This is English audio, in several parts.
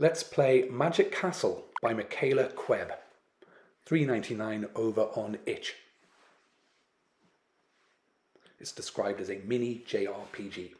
Let's play Magic Castle by Michala Kweb. $3.99 over on itch. It's described as a mini JRPG.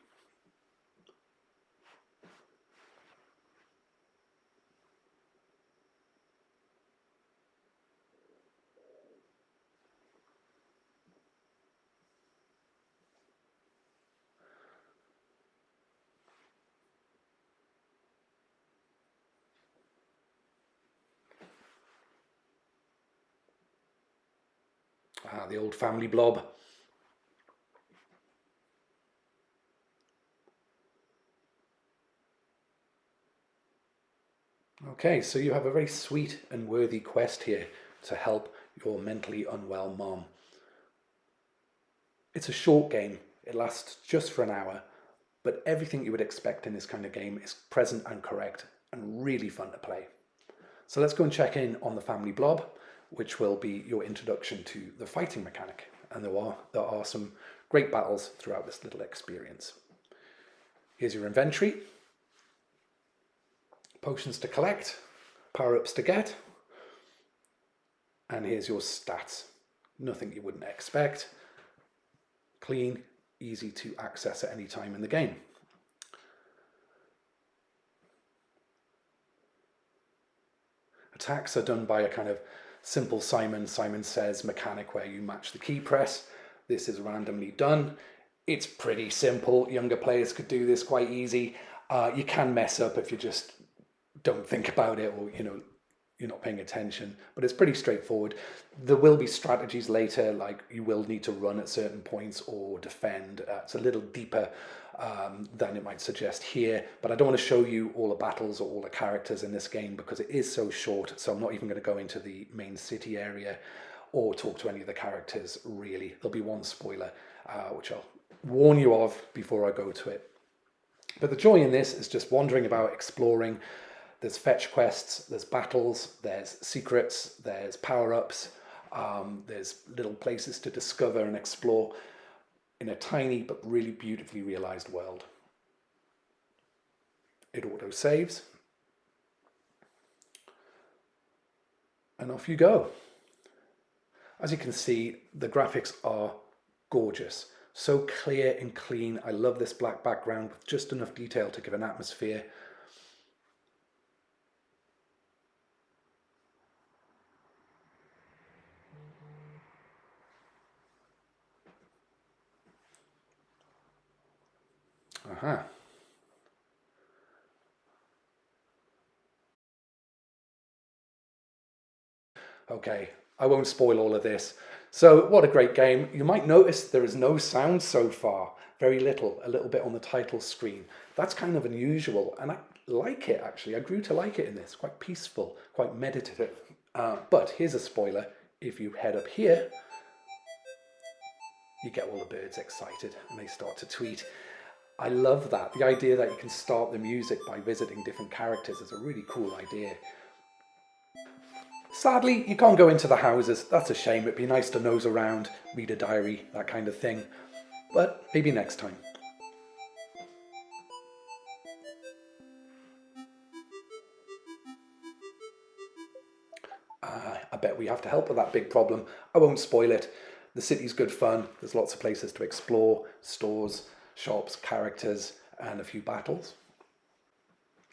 The old family blob. Okay, so you have a very sweet and worthy quest here to help your mentally unwell mom. It's a short game. It lasts just for an hour, but everything you would expect in this kind of game is present and correct and really fun to play. So let's go and check in on the family blob, which will be your introduction to the fighting mechanic. And there are some great battles throughout this little experience. Here's your inventory. Potions to collect, power-ups to get, and here's your stats. Nothing you wouldn't expect. Clean, easy to access at any time in the game. Attacks are done by a kind of simple Simon Says mechanic where you match the key press. This is randomly done. It's pretty simple. Younger players could do this quite easy. You can mess up if you just don't think about it, or you're not paying attention, but it's pretty straightforward. There will be strategies later, like you will need to run at certain points or defend. It's a little deeper than it might suggest here, but I don't want to show you all the battles or all the characters in this game because it is so short, so I'm not even going to go into the main city area or talk to any of the characters really. There'll be one spoiler which I'll warn you of before I go to it. But the joy in this is just wandering about, exploring. There's fetch quests, there's battles, there's secrets, there's power-ups, there's little places to discover and explore in a tiny but really beautifully realized world. It auto-saves. And off you go. As you can see, the graphics are gorgeous. So clear and clean. I love this black background with just enough detail to give an atmosphere. Okay, I won't spoil all of this. So what a great game. You might notice there is no sound so far, very little, a little bit on the title screen. That's kind of unusual, and I like it actually. I grew to like it in this, quite peaceful, quite meditative. But here's a spoiler. If you head up here, you get all the birds excited and they start to tweet. I love that. The idea that you can start the music by visiting different characters is a really cool idea. Sadly, you can't go into the houses. That's a shame. It'd be nice to nose around, read a diary, that kind of thing. But maybe next time. I bet we have to help with that big problem. I won't spoil it. The city's good fun. There's lots of places to explore, stores, shops, characters, and a few battles.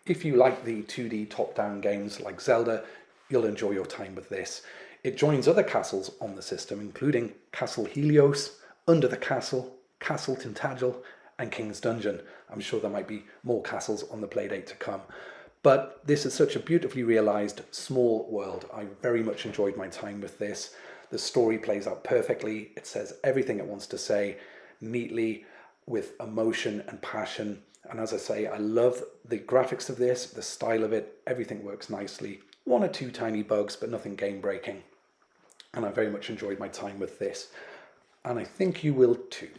If you like the 2D top-down games like Zelda, you'll enjoy your time with this. It joins other castles on the system, including Castle Helios, Under the Castle, Castle Tintagel, and King's Dungeon. I'm sure there might be more castles on the Playdate to come. But this is such a beautifully realised small world. I very much enjoyed my time with this. The story plays out perfectly. It says everything it wants to say neatly, with emotion and passion. And as I say, I love the graphics of this, the style of it, everything works nicely. One or two tiny bugs, but nothing game breaking. And I very much enjoyed my time with this. And I think you will too.